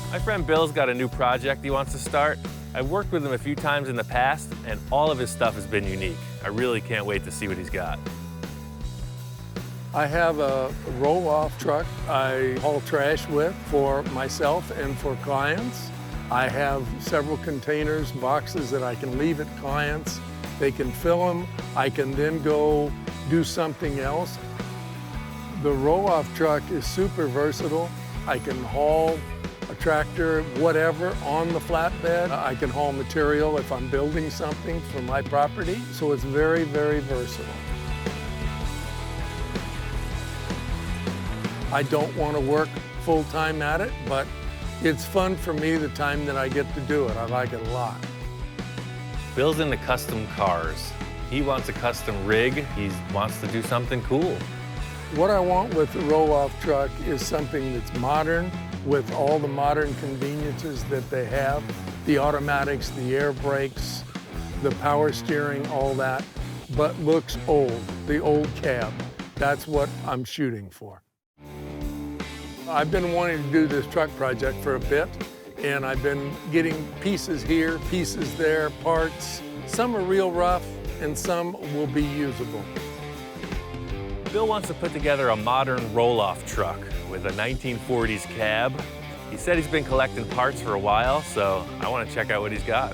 My friend Bill's got a new project he wants to start. I've worked with him a few times in the past, and all of his stuff has been unique. I really can't wait to see what he's got. I have a roll-off truck I haul trash with for myself and for clients. I have several containers, boxes that I can leave at clients. They can fill them. I can then go do something else. The roll-off truck is super versatile. I can haul a tractor, whatever, on the flatbed. I can haul material if I'm building something for my property. So it's very, very versatile. I don't want to work full-time at it, but it's fun for me the time that I get to do it. I like it a lot. Bill's into custom cars. He wants a custom rig. He wants to do something cool. What I want with the roll-off truck is something that's modern, with all the modern conveniences that they have, the automatics, the air brakes, the power steering, all that, but looks old, the old cab. That's what I'm shooting for. I've been wanting to do this truck project for a bit, and I've been getting pieces here, pieces there, parts. Some are real rough, and some will be usable. Bill wants to put together a modern roll-off truck with a 1940s cab. He said he's been collecting parts for a while, so I want to check out what he's got.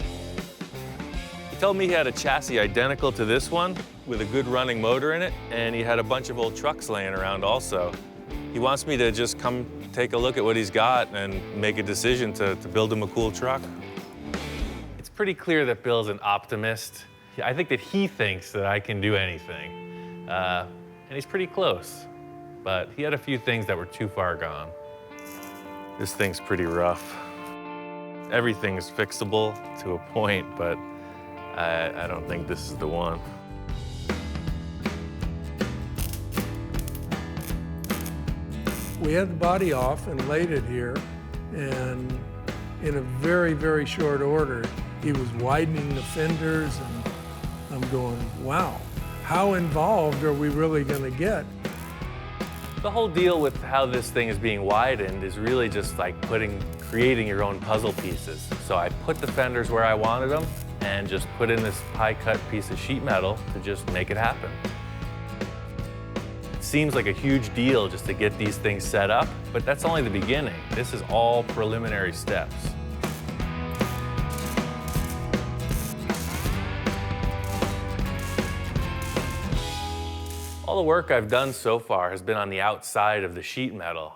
He told me he had a chassis identical to this one with a good running motor in it, and he had a bunch of old trucks laying around also. He wants me to just come take a look at what he's got and make a decision to build him a cool truck. It's pretty clear that Bill's an optimist. I think that he thinks that I can do anything. And he's pretty close, but he had a few things that were too far gone. This thing's pretty rough. Everything's fixable to a point, but I don't think this is the one. We had the body off and laid it here, and in a very, very short order, he was widening the fenders, and I'm going, wow, how involved are we really gonna get? The whole deal with how this thing is being widened is really just like creating your own puzzle pieces. So I put the fenders where I wanted them and just put in this high-cut piece of sheet metal to just make it happen. Seems like a huge deal just to get these things set up, but that's only the beginning. This is all preliminary steps. All the work I've done so far has been on the outside of the sheet metal.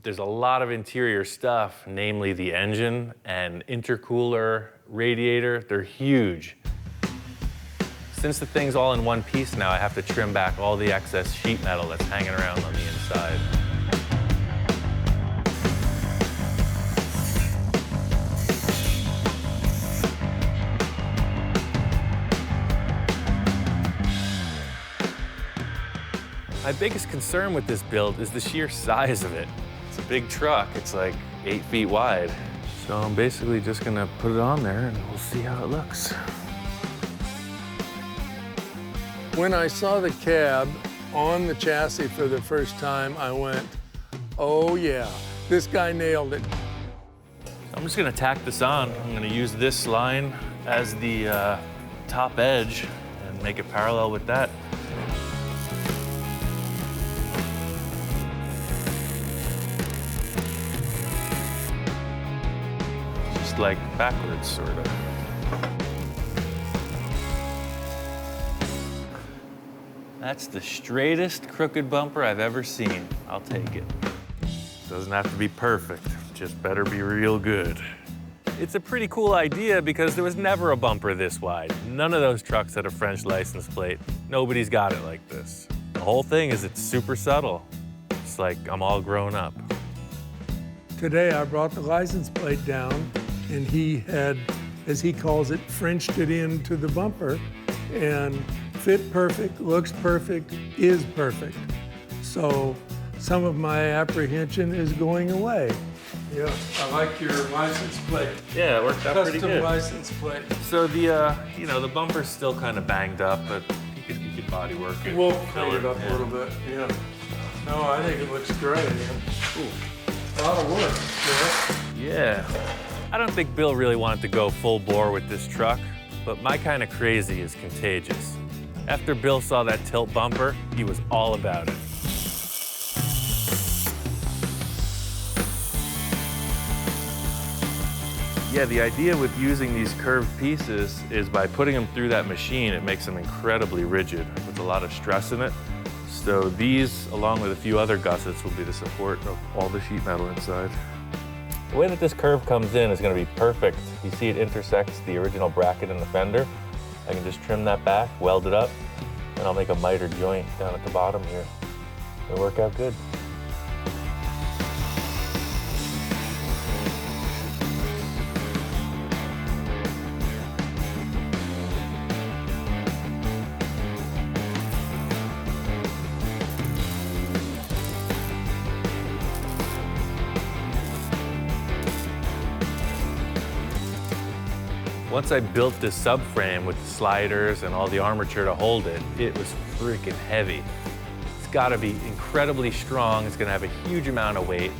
There's a lot of interior stuff, namely the engine and intercooler, radiator. They're huge. Since the thing's all in one piece now, I have to trim back all the excess sheet metal that's hanging around on the inside. My biggest concern with this build is the sheer size of it. It's a big truck. It's like 8 feet wide. So I'm basically just gonna put it on there and we'll see how it looks. When I saw the cab on the chassis for the first time, I went, oh yeah, this guy nailed it. I'm just gonna tack this on. I'm gonna use this line as the top edge and make it parallel with that. Just like backwards, sort of. That's the straightest crooked bumper I've ever seen. I'll take it. Doesn't have to be perfect, just better be real good. It's a pretty cool idea because there was never a bumper this wide. None of those trucks had a French license plate. Nobody's got it like this. The whole thing is it's super subtle. It's like I'm all grown up. Today I brought the license plate down, and he had, as he calls it, Frenched it into the bumper, and fit perfect, looks perfect, is perfect. So some of my apprehension is going away. Yeah, I like your license plate. Yeah, it worked out pretty good. Custom license plate. So the, the bumper's still kind of banged up, but you could body work it. We'll clean it up a little bit, yeah. No, I think it looks great. Yeah. A lot of work, yeah. Yeah. I don't think Bill really wanted to go full bore with this truck, but my kind of crazy is contagious. After Bill saw that tilt bumper, he was all about it. Yeah, the idea with using these curved pieces is by putting them through that machine, it makes them incredibly rigid with a lot of stress in it. So these, along with a few other gussets, will be the support of all the sheet metal inside. The way that this curve comes in is going to be perfect. You see it intersects the original bracket in the fender. I can just trim that back, weld it up, and I'll make a miter joint down at the bottom here. It'll work out good. Once I built this subframe with the sliders and all the armature to hold it, it was freaking heavy. It's gotta be incredibly strong. It's gonna have a huge amount of weight.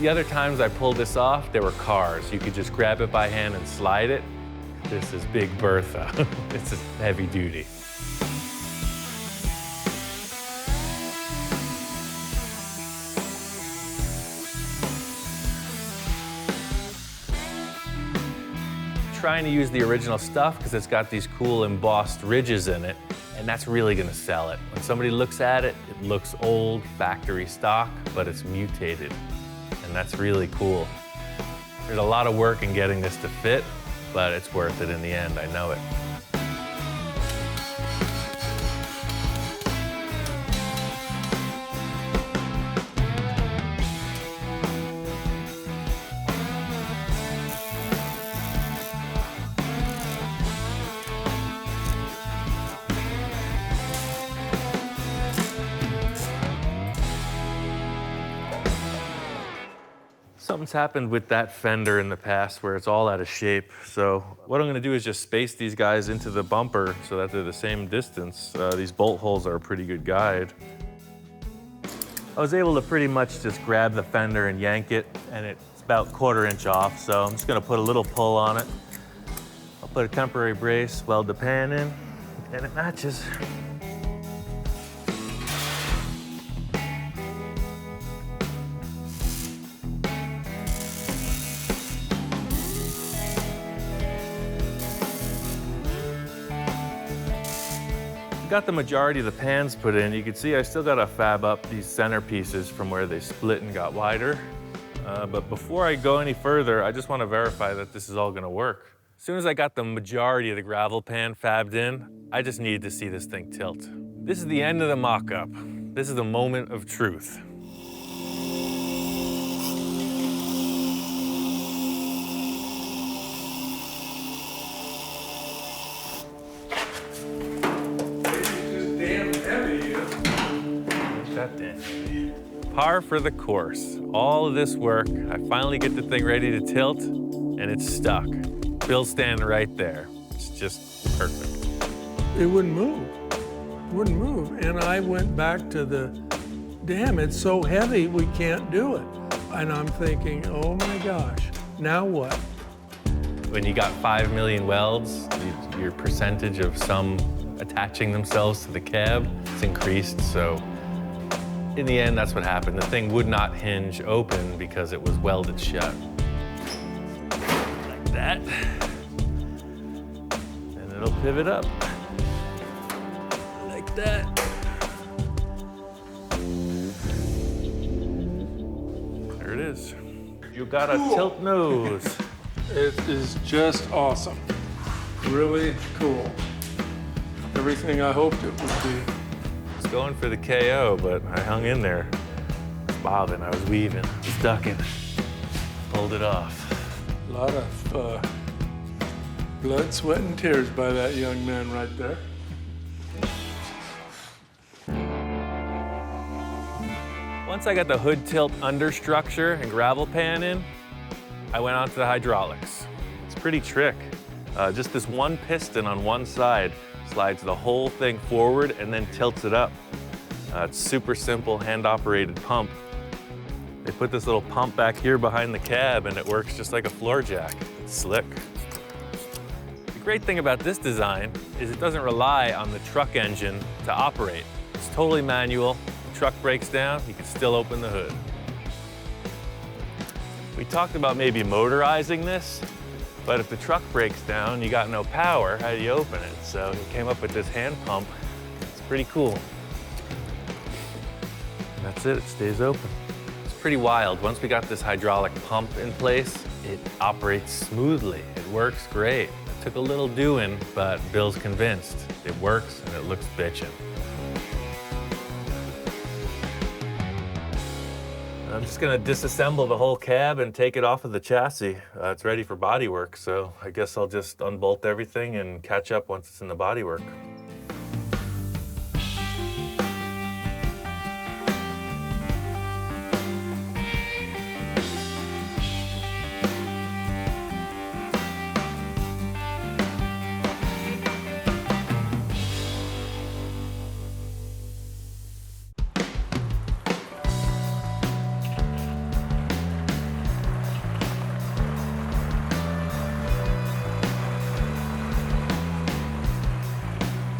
The other times I pulled this off, there were cars. You could just grab it by hand and slide it. This is Big Bertha. It's just heavy duty. Trying to use the original stuff because it's got these cool embossed ridges in it, and that's really gonna sell it. When somebody looks at it, it looks old, factory stock, but it's mutated, and that's really cool. There's a lot of work in getting this to fit, but it's worth it in the end, I know it. Something's happened with that fender in the past where it's all out of shape. So what I'm gonna do is just space these guys into the bumper so that they're the same distance. These bolt holes are a pretty good guide. I was able to pretty much just grab the fender and yank it, and it's about 1/4 inch off. So I'm just gonna put a little pull on it. I'll put a temporary brace, weld the pan in, and it matches. Got the majority of the pans put in. You can see I still got to fab up these center pieces from where they split and got wider. But before I go any further, I just want to verify that this is all going to work. As soon as I got the majority of the gravel pan fabbed in, I just needed to see this thing tilt. This is the end of the mock-up. This is the moment of truth. Par for the course. All of this work, I finally get the thing ready to tilt, and it's stuck. Bill's standing right there. It's just perfect. It wouldn't move. It wouldn't move. And I went back to the, damn, it's so heavy, we can't do it. And I'm thinking, oh my gosh, now what? When you got 5 million welds, your percentage of some attaching themselves to the cab is increased, so in the end, that's what happened. The thing would not hinge open because it was welded shut. Like that. And it'll pivot up. Like that. There it is. You got a tilt nose. It is just awesome. Really cool. Everything I hoped it would be. Going for the KO, but I hung in there. I was bobbing, I was weaving, I was ducking. Pulled it off. A lot of blood, sweat, and tears by that young man right there. Once I got the hood tilt understructure and gravel pan in, I went on to the hydraulics. It's a pretty trick. Just this one piston on one side slides the whole thing forward and then tilts it up. It's super simple hand-operated pump. They put this little pump back here behind the cab and it works just like a floor jack. It's slick. The great thing about this design is it doesn't rely on the truck engine to operate. It's totally manual. The truck breaks down, you can still open the hood. We talked about maybe motorizing this, but if the truck breaks down, you got no power, how do you open it? So he came up with this hand pump. It's pretty cool. And that's it, it stays open. It's pretty wild. Once we got this hydraulic pump in place, it operates smoothly. It works great. It took a little doing, but Bill's convinced. It works and it looks bitchin'. I'm just gonna disassemble the whole cab and take it off of the chassis. It's ready for body work, so I guess I'll just unbolt everything and catch up once it's in the body work.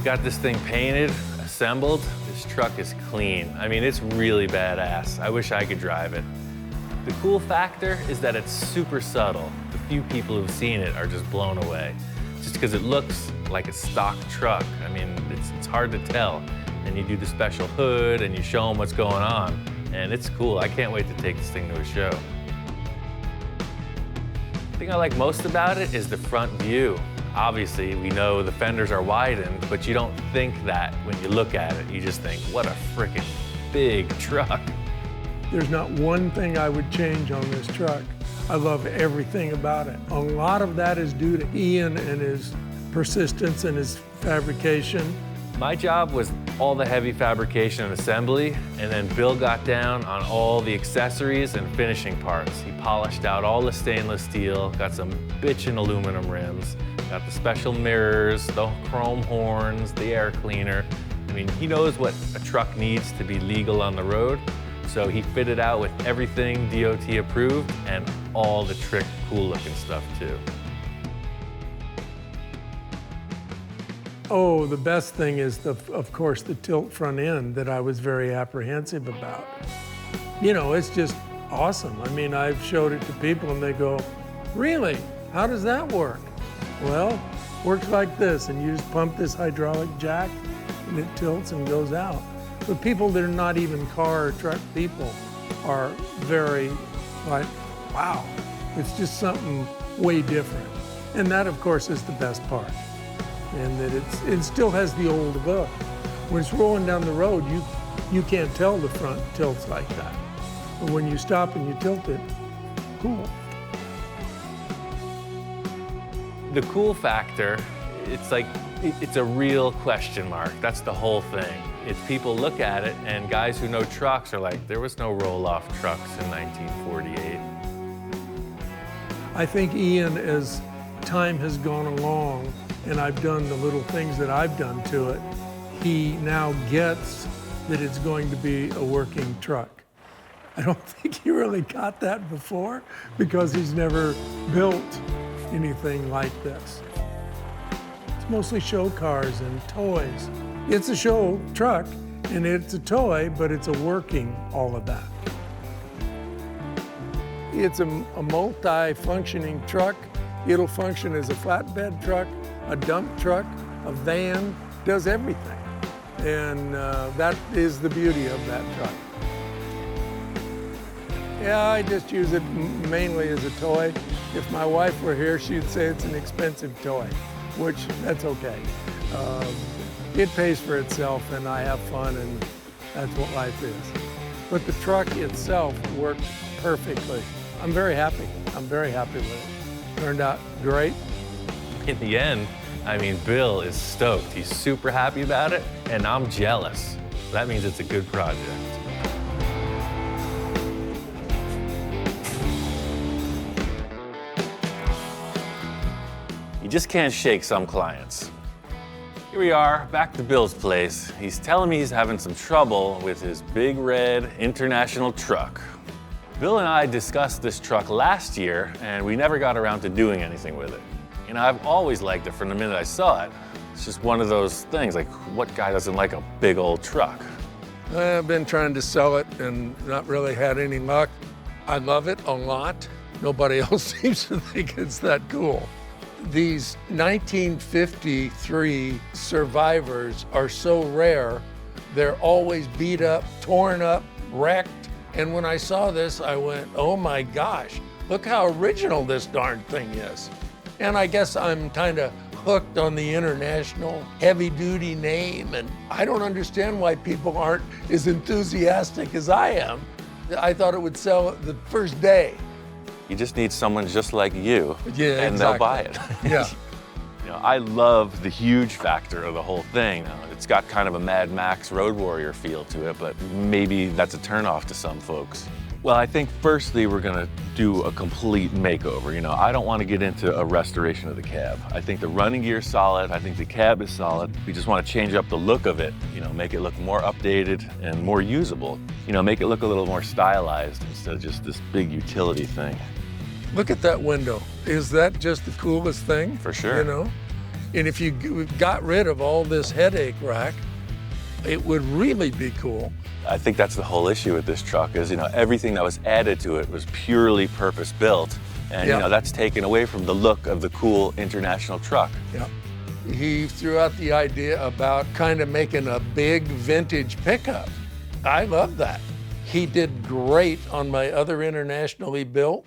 Got this thing painted, assembled. This truck is clean. I mean, it's really badass. I wish I could drive it. The cool factor is that it's super subtle. The few people who've seen it are just blown away. Just because it looks like a stock truck. I mean, it's hard to tell. And you do the special hood and you show them what's going on. And it's cool. I can't wait to take this thing to a show. The thing I like most about it is the front view. Obviously, we know the fenders are widened, but you don't think that when you look at it. You just think, what a freaking big truck. There's not one thing I would change on this truck. I love everything about it. A lot of that is due to Ian and his persistence and his fabrication. My job was all the heavy fabrication and assembly, and then Bill got down on all the accessories and finishing parts. He polished out all the stainless steel, got some bitchin' aluminum rims, got the special mirrors, the chrome horns, the air cleaner. I mean, he knows what a truck needs to be legal on the road, so he fitted out with everything DOT approved and all the trick, cool looking stuff too. Oh, the best thing is, of course, the tilt front end that I was very apprehensive about. You know, it's just awesome. I mean, I've showed it to people and they go, really? How does that work? Well, works like this, and you just pump this hydraulic jack and it tilts and goes out. But people that are not even car or truck people are very like, wow, it's just something way different. And that, of course, is the best part. And that it still has the old look. When it's rolling down the road, you can't tell the front tilts like that. But when you stop and you tilt it, cool. The cool factor, it's like, it's a real question mark. That's the whole thing. It's people look at it and guys who know trucks are like, there was no roll-off trucks in 1948. I think Ian, as time has gone along, and I've done the little things that I've done to it, he now gets that it's going to be a working truck. I don't think he really got that before because he's never built anything like this. It's mostly show cars and toys. It's a show truck and it's a toy, but it's a working all of that. It's a multi-functioning truck. It'll function as a flatbed truck, a dump truck, a van, does everything. And that is the beauty of that truck. Yeah, I just use it mainly as a toy. If my wife were here, she'd say it's an expensive toy, which that's okay. It pays for itself and I have fun and that's what life is. But the truck itself worked perfectly. I'm very happy. I'm very happy with it. Turned out great. In the end, I mean, Bill is stoked. He's super happy about it, and I'm jealous. That means it's a good project. You just can't shake some clients. Here we are, back to Bill's place. He's telling me he's having some trouble with his big red international truck. Bill and I discussed this truck last year, and we never got around to doing anything with it. You know, I've always liked it from the minute I saw it. It's just one of those things, like, what guy doesn't like a big old truck? I've been trying to sell it and not really had any luck. I love it a lot. Nobody else seems to think it's that cool. These 1953 survivors are so rare. They're always beat up, torn up, wrecked. And when I saw this, I went, oh my gosh, look how original this darn thing is. And I guess I'm kind of hooked on the international heavy-duty name, and I don't understand why people aren't as enthusiastic as I am. I thought it would sell the first day. You just need someone just like you, Yeah, and exactly. they'll buy it. Yeah. You know, I love the huge factor of the whole thing. It's got kind of a Mad Max Road Warrior feel to it, but maybe that's a turnoff to some folks. Well, I think firstly we're gonna do a complete makeover. You know, I don't want to get into a restoration of the cab. I think the running gear's solid. I think the cab is solid. We just want to change up the look of it. You know, make it look more updated and more usable. You know, make it look a little more stylized instead of just this big utility thing. Look at that window. Is that just the coolest thing? For sure. You know? And if you got rid of all this headache rack, it would really be cool. I think that's the whole issue with this truck is, you know, everything that was added to it was purely purpose built. And, Yeah. you know, that's taken away from the look of the cool international truck. Yeah. He threw out the idea about kind of making a big vintage pickup. I love that. He did great on my other internationally built.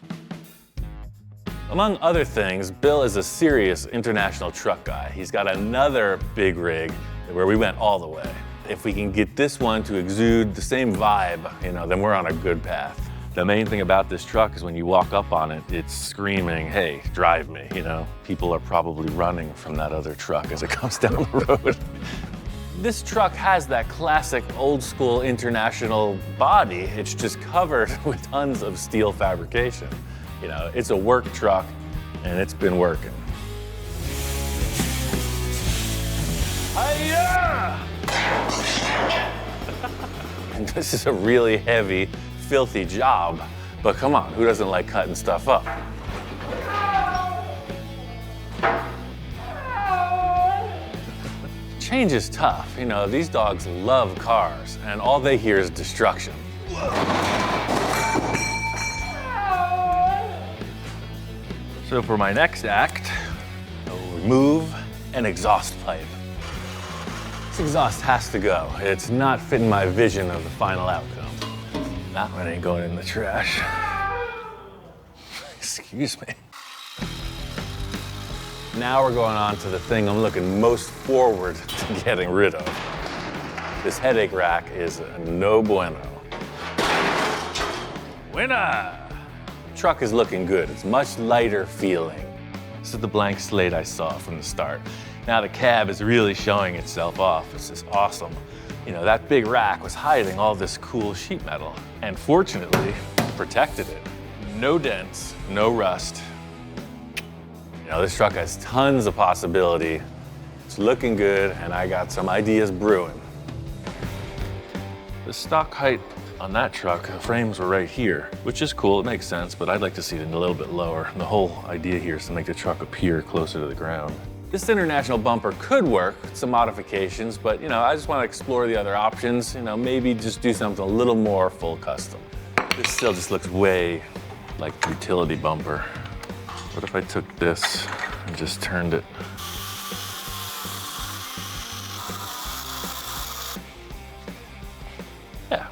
Among other things, Bill is a serious international truck guy. He's got another big rig where we went all the way. If we can get this one to exude the same vibe, you know, then we're on a good path. The main thing about this truck is when you walk up on it, it's screaming, hey, drive me, you know. People are probably running from that other truck as it comes down the road. This truck has that classic old school international body. It's just covered with tons of steel fabrication. You know, it's a work truck, and it's been working. Hi-ya! And this is a really heavy, filthy job. But come on, who doesn't like cutting stuff up? Change is tough. You know, these dogs love cars, and all they hear is destruction. So for my next act, I'll remove an exhaust pipe. This exhaust has to go. It's not fitting my vision of the final outcome. That one ain't going in the trash. Excuse me. Now we're going on to the thing I'm looking most forward to getting rid of. This headache rack is no bueno. Winner! The truck is looking good. It's much lighter feeling. This is the blank slate I saw from the start. Now the cab is really showing itself off. This is awesome. You know, that big rack was hiding all this cool sheet metal, and fortunately, protected it. No dents, no rust. You know, this truck has tons of possibility. It's looking good, and I got some ideas brewing. The stock height on that truck, the frames were right here, which is cool, it makes sense, but I'd like to see it a little bit lower. The whole idea here is to make the truck appear closer to the ground. This international bumper could work with some modifications, but you know, I just want to explore the other options. You know, maybe just do something a little more full custom. This still just looks way like a utility bumper. What if I took this and just turned it? Yeah,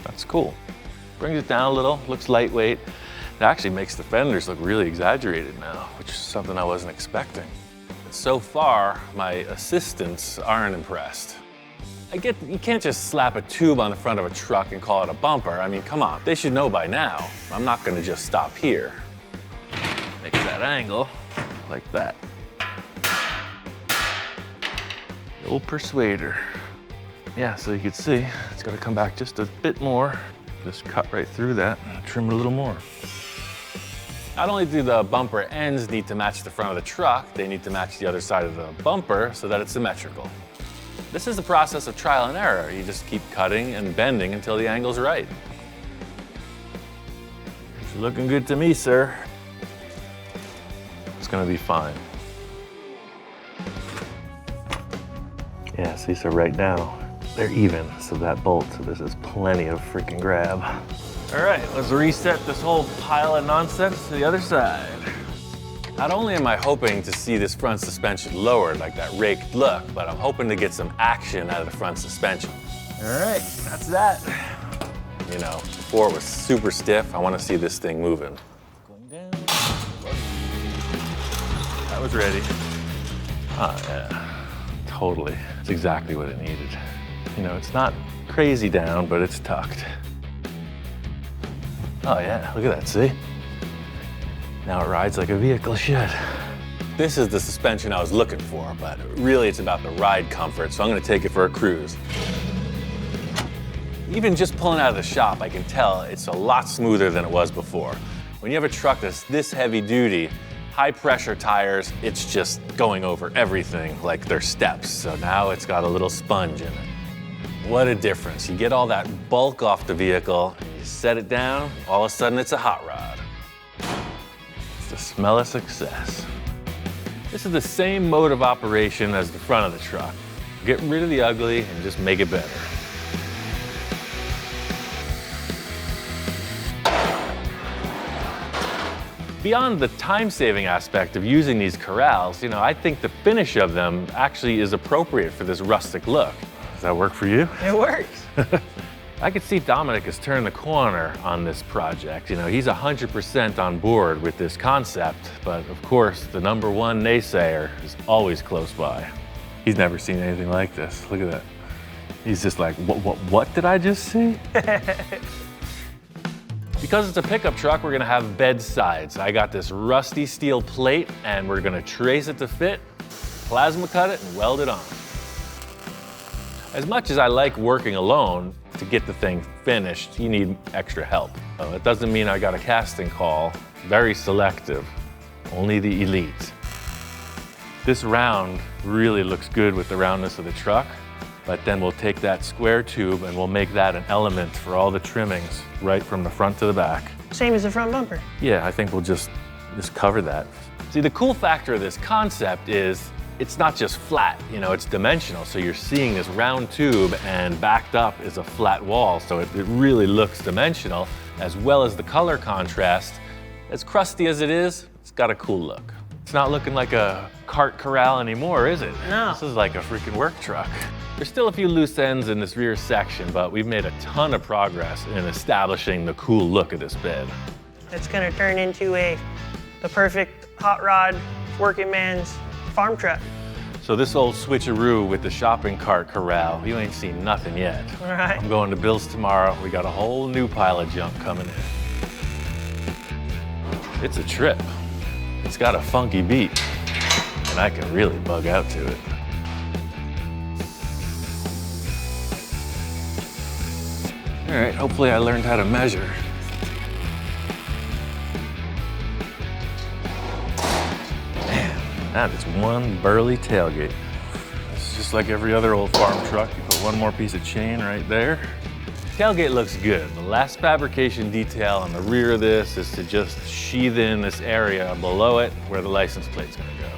that's cool. Brings it down a little, looks lightweight. It actually makes the fenders look really exaggerated now, which is something I wasn't expecting. So far, my assistants aren't impressed. I get you can't just slap a tube on the front of a truck and call it a bumper. I mean, come on, they should know by now. I'm not gonna just stop here. Make that angle like that. The old persuader. Yeah, so you can see, it's gotta come back just a bit more. Just cut right through that and trim it a little more. Not only do the bumper ends need to match the front of the truck, they need to match the other side of the bumper so that it's symmetrical. This is the process of trial and error. You just keep cutting and bending until the angle's right. Looking good to me, sir. It's gonna be fine. Yeah, see, so right now, they're even, so that bolt, so this is plenty of freaking grab. All right, let's reset this whole pile of nonsense to the other side. Not only am I hoping to see this front suspension lowered, like that raked look, but I'm hoping to get some action out of the front suspension. All right, that's that. You know, before it was super stiff, I want to see this thing moving. Going down. That was ready. Oh, yeah, totally. It's exactly what it needed. You know, it's not crazy down, but it's tucked. Oh yeah, look at that, see? Now it rides like a vehicle should. This is the suspension I was looking for, but really it's about the ride comfort, so I'm gonna take it for a cruise. Even just pulling out of the shop, I can tell it's a lot smoother than it was before. When you have a truck that's this heavy duty, high pressure tires, it's just going over everything like they're steps. So now it's got a little sponge in it. What a difference. You get all that bulk off the vehicle, you set it down, all of a sudden it's a hot rod. It's the smell of success. This is the same mode of operation as the front of the truck. Get rid of the ugly and just make it better. Beyond the time-saving aspect of using these corrals, you know, I think the finish of them actually is appropriate for this rustic look. Does that work for you? It works. I could see Dominic has turned the corner on this project. You know, he's 100% on board with this concept, but of course, the #1 naysayer is always close by. He's never seen anything like this. Look at that. He's just like, what did I just see? Because it's a pickup truck, we're gonna have bed sides. I got this rusty steel plate and we're gonna trace it to fit, plasma cut it and weld it on. As much as I like working alone, to get the thing finished, you need extra help. It doesn't mean I got a casting call, very selective, only the elite. This round really looks good with the roundness of the truck, but then we'll take that square tube and we'll make that an element for all the trimmings, right from the front to the back. Same as the front bumper. Yeah, I think we'll just cover that. See, the cool factor of this concept is it's not just flat, you know, it's dimensional. So you're seeing this round tube and backed up is a flat wall. So it really looks dimensional, as well as the color contrast. As crusty as it is, it's got a cool look. It's not looking like a cart corral anymore, is it? No. This is like a freaking work truck. There's still a few loose ends in this rear section, but we've made a ton of progress in establishing the cool look of this bed. It's gonna turn into the perfect hot rod working man's farm truck. So this old switcheroo with the shopping cart corral, you ain't seen nothing yet. All right. I'm going to Bill's tomorrow. We got a whole new pile of junk coming in. It's a trip. It's got a funky beat, and I can really bug out to it. All right, hopefully I learned how to measure. Man, that is one burly tailgate. It's just like every other old farm truck. You put one more piece of chain right there. Tailgate looks good. The last fabrication detail on the rear of this is to just sheath in this area below it where the license plate's gonna go.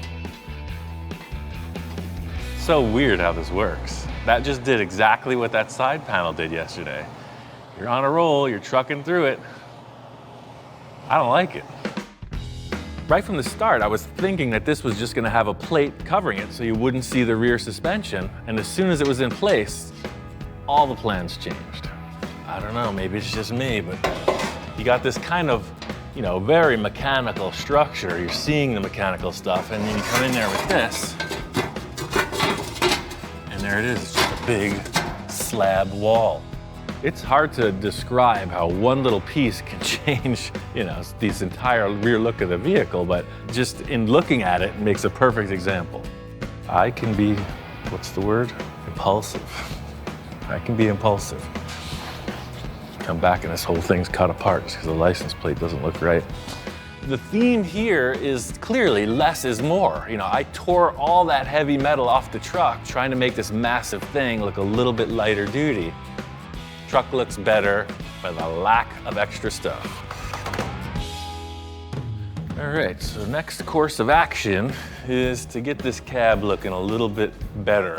So weird how this works. That just did exactly what that side panel did yesterday. You're on a roll, you're trucking through it. I don't like it. Right from the start, I was thinking that this was just gonna have a plate covering it so you wouldn't see the rear suspension. And as soon as it was in place, all the plans changed. I don't know, maybe it's just me, but you got this kind of, you know, very mechanical structure. You're seeing the mechanical stuff, and then you come in there with this, and there it is, it's just a big slab wall. It's hard to describe how one little piece can change, you know, this entire rear look of the vehicle, but just in looking at it, it makes a perfect example. I can be, what's the word? Impulsive. I can be impulsive. Come back and this whole thing's cut apart just because the license plate doesn't look right. The theme here is clearly less is more. You know, I tore all that heavy metal off the truck trying to make this massive thing look a little bit lighter duty. Truck looks better by the lack of extra stuff. All right, so next course of action is to get this cab looking a little bit better.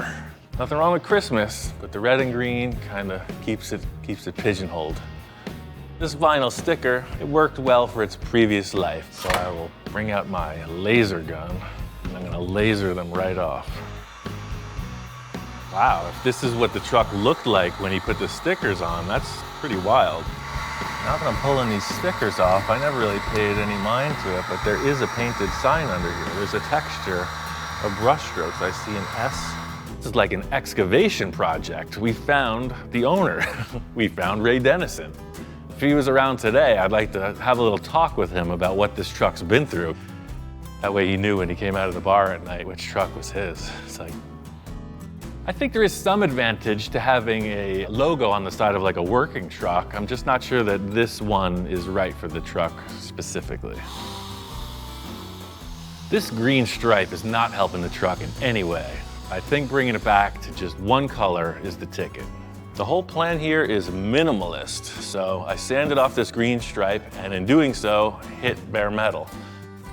Nothing wrong with Christmas, but the red and green kind of keeps it pigeonholed. This vinyl sticker, it worked well for its previous life, so I will bring out my laser gun and I'm gonna laser them right off. Wow, if this is what the truck looked like when he put the stickers on, that's pretty wild. Now that I'm pulling these stickers off, I never really paid any mind to it, but there is a painted sign under here. There's a texture of brush strokes. I see an S. This is like an excavation project. We found the owner. We found Ray Dennison. If he was around today, I'd like to have a little talk with him about what this truck's been through. That way he knew when he came out of the bar at night which truck was his. It's like, I think there is some advantage to having a logo on the side of like a working truck. I'm just not sure that this one is right for the truck specifically. This green stripe is not helping the truck in any way. I think bringing it back to just one color is the ticket. The whole plan here is minimalist, so I sanded off this green stripe and in doing so, hit bare metal.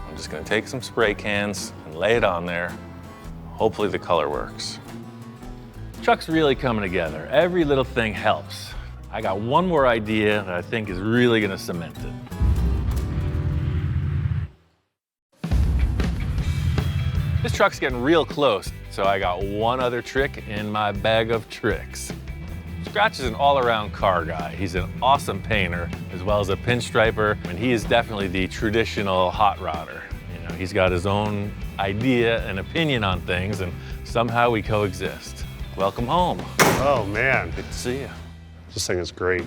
I'm just gonna take some spray cans and lay it on there. Hopefully the color works. Truck's really coming together. Every little thing helps. I got one more idea that I think is really gonna cement it. This truck's getting real close, so I got one other trick in my bag of tricks. Scratch is an all-around car guy. He's an awesome painter, as well as a pinstriper, and he is definitely the traditional hot rodder. You know, he's got his own idea and opinion on things, and somehow we coexist. Welcome home. Oh man, Good to see you. this thing is great.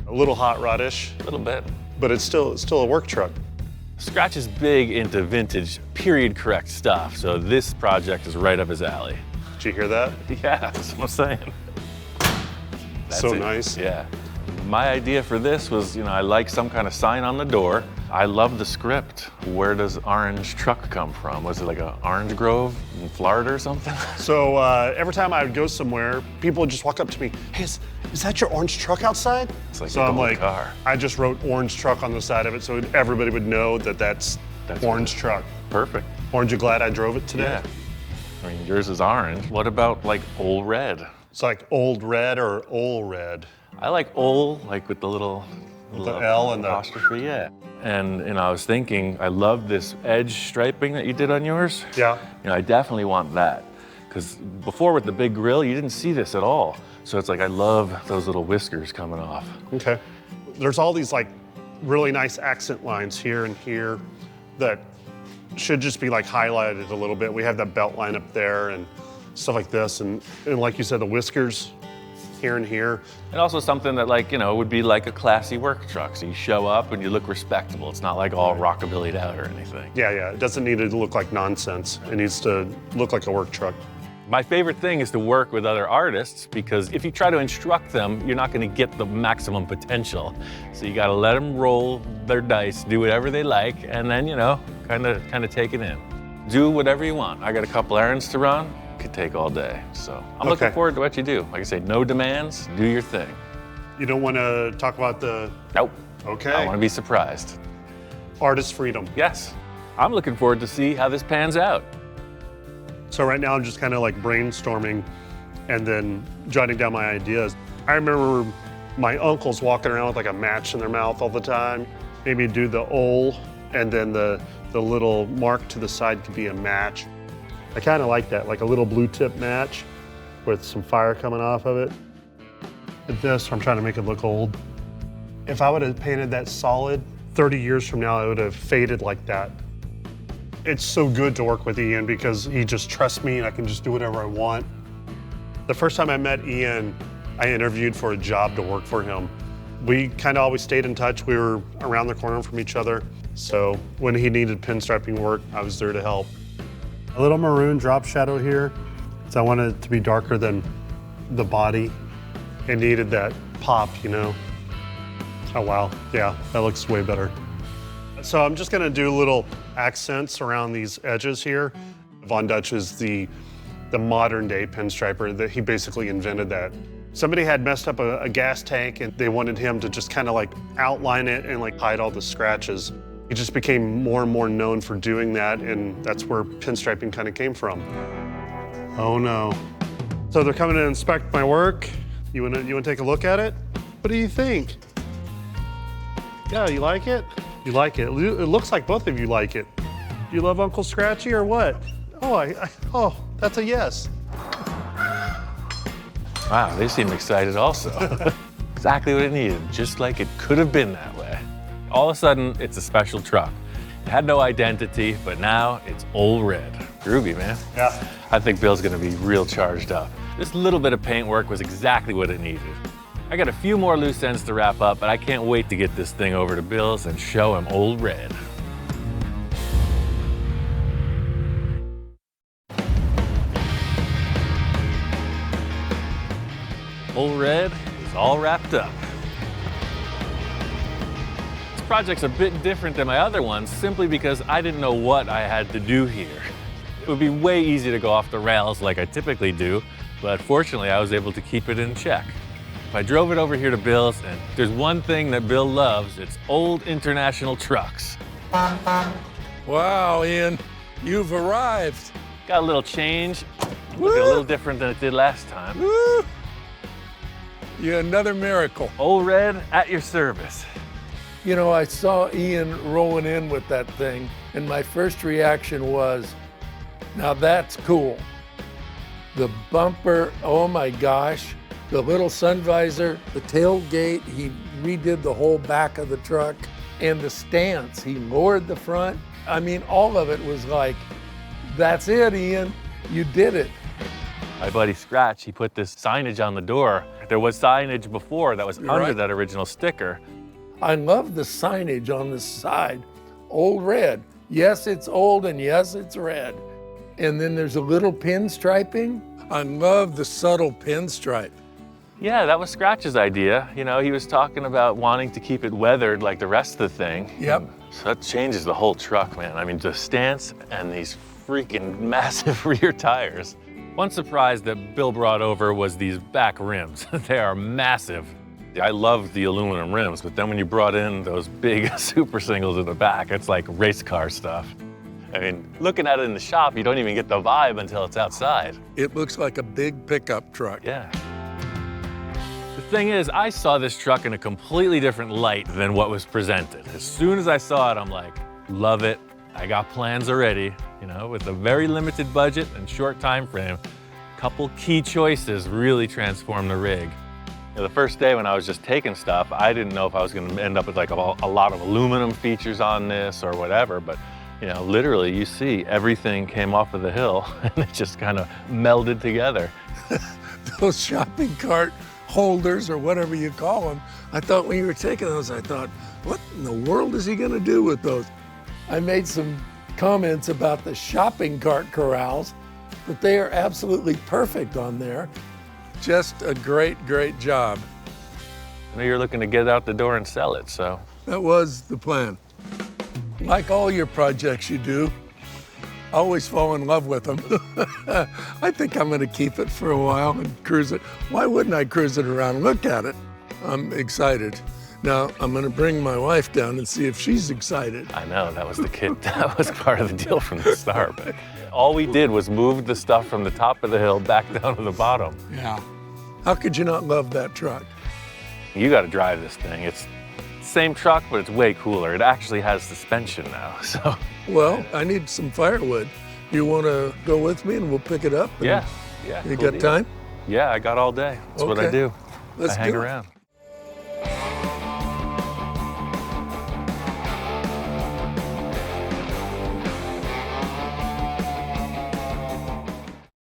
A little hot rod-ish, A little bit. but it's still a work truck. Scratch is big into vintage, period-correct stuff, so this project is right up his alley. Did you hear that? Yeah, that's what I'm saying. That's So it. nice. Yeah. My idea for this was, I like some kind of sign on the door. I love the script. Where does orange truck come from? Was it like an orange grove in Florida or something? So every time I would go somewhere, people would just walk up to me, hey, is that your orange truck outside? It's like so a I'm gold like, car. I just wrote orange truck on the side of it so everybody would know that that's orange truck. Perfect. Aren't you glad I drove it today? Yeah. I mean, yours is orange. What about like old red? It's like old red or old red. I like old, like with the little L and the apostrophe, yeah. And I was thinking, I love this edge striping that you did on yours. Yeah. I definitely want that. Because before with the big grill, you didn't see this at all. So it's like, I love those little whiskers coming off. Okay. There's all these like really nice accent lines here and here that should just be like highlighted a little bit. We have that belt line up there and stuff like this. And like you said, the whiskers here and here. And also something that would be like a classy work truck. So you show up and you look respectable. It's not like all rockabillyed out or anything. Yeah, yeah. It doesn't need to look like nonsense. It needs to look like a work truck. My favorite thing is to work with other artists because if you try to instruct them, you're not going to get the maximum potential. So you got to let them roll their dice, do whatever they like, and then, kind of take it in. Do whatever you want. I got a couple errands to run. Could take all day. So I'm looking forward to what you do. Like I say, no demands, do your thing. You don't want to talk about the... Nope. Okay. I want to be surprised. Artist freedom. Yes. I'm looking forward to see how this pans out. So right now I'm just kind of like brainstorming and then jotting down my ideas. I remember my uncles walking around with like a match in their mouth all the time. Maybe do the old and then the little mark to the side could be a match. I kind of like that, like a little blue tip match with some fire coming off of it. With this, I'm trying to make it look old. If I would have painted that solid, 30 years from now, it would have faded like that. It's so good to work with Ian because he just trusts me and I can just do whatever I want. The first time I met Ian, I interviewed for a job to work for him. We kind of always stayed in touch. We were around the corner from each other. So when he needed pinstriping work, I was there to help. A little maroon drop shadow here, so I wanted it to be darker than the body. It needed that pop, Oh wow, yeah, that looks way better. So I'm just gonna do little accents around these edges here. Von Dutch is the modern day pinstriper, that he basically invented that. Somebody had messed up a gas tank and they wanted him to just kind of like outline it and like hide all the scratches. He just became more and more known for doing that, and that's where pinstriping kind of came from. Oh no. So they're coming to inspect my work. You wanna take a look at it? What do you think? Yeah, you like it? You like it. It looks like both of you like it. Do you love Uncle Scratchy or what? Oh, that's a yes. Wow, they seem excited also. Exactly what it needed, just like it could have been that way. All of a sudden, it's a special truck. It had no identity, but now it's Old Red. Groovy, man. Yeah. I think Bill's gonna be real charged up. This little bit of paint work was exactly what it needed. I got a few more loose ends to wrap up, but I can't wait to get this thing over to Bill's and show him Old Red. Old Red is all wrapped up. This project's a bit different than my other ones simply because I didn't know what I had to do here. It would be way easy to go off the rails like I typically do, but fortunately I was able to keep it in check. I drove it over here to Bill's, and there's one thing that Bill loves, it's old international trucks. Wow, Ian, you've arrived. Got a little change, looking a little different than it did last time. Woo! You're another miracle. Old Red at your service. You know, I saw Ian rolling in with that thing, and my first reaction was, now that's cool. The bumper, oh my gosh. The little sun visor, the tailgate, he redid the whole back of the truck, and the stance, he lowered the front. I mean, all of it was like, that's it, Ian, you did it. My buddy Scratch, he put this signage on the door. There was signage before that was under that original sticker. I love the signage on the side, Old Red. Yes, it's old, and yes, it's red. And then there's a little pinstriping. I love the subtle pinstripe. Yeah, that was Scratch's idea. You know, he was talking about wanting to keep it weathered like the rest of the thing. Yep. So that changes the whole truck, man. I mean, the stance and these freaking massive rear tires. One surprise that Bill brought over was these back rims. They are massive. I love the aluminum rims, but then when you brought in those big super singles in the back, it's like race car stuff. I mean, looking at it in the shop, you don't even get the vibe until it's outside. It looks like a big pickup truck. Yeah. The thing is, I saw this truck in a completely different light than what was presented. As soon as I saw it, I'm like, love it. I got plans already. You know, with a very limited budget and short time frame, a couple key choices really transformed the rig. You know, the first day when I was just taking stuff, I didn't know if I was going to end up with like a lot of aluminum features on this or whatever, but you know, literally you see everything came off of the hill and it just kind of melded together. Those shopping cart holders or whatever you call them, I thought when you were taking those, I thought, what in the world is he gonna do with those? I made some comments about the shopping cart corrals, but they are absolutely perfect on there. Just a great, great job. I know you're looking to get out the door and sell it, so. That was the plan. Like all your projects you do, I always fall in love with them. I think I'm gonna keep it for a while and cruise it. Why wouldn't I cruise it around? Look at it. I'm excited. Now, I'm gonna bring my wife down and see if she's excited. I know, that was the kid, that was part of the deal from the start. But all we did was move the stuff from the top of the hill back down to the bottom. Yeah. How could you not love that truck? You gotta drive this thing. It's the same truck, but it's way cooler. It actually has suspension now, so. Well, I need some firewood. You wanna go with me and we'll pick it up? Yeah. You Cool got deal. time? Yeah, I got all day. That's what I Okay. do. Let's I hang do it. around.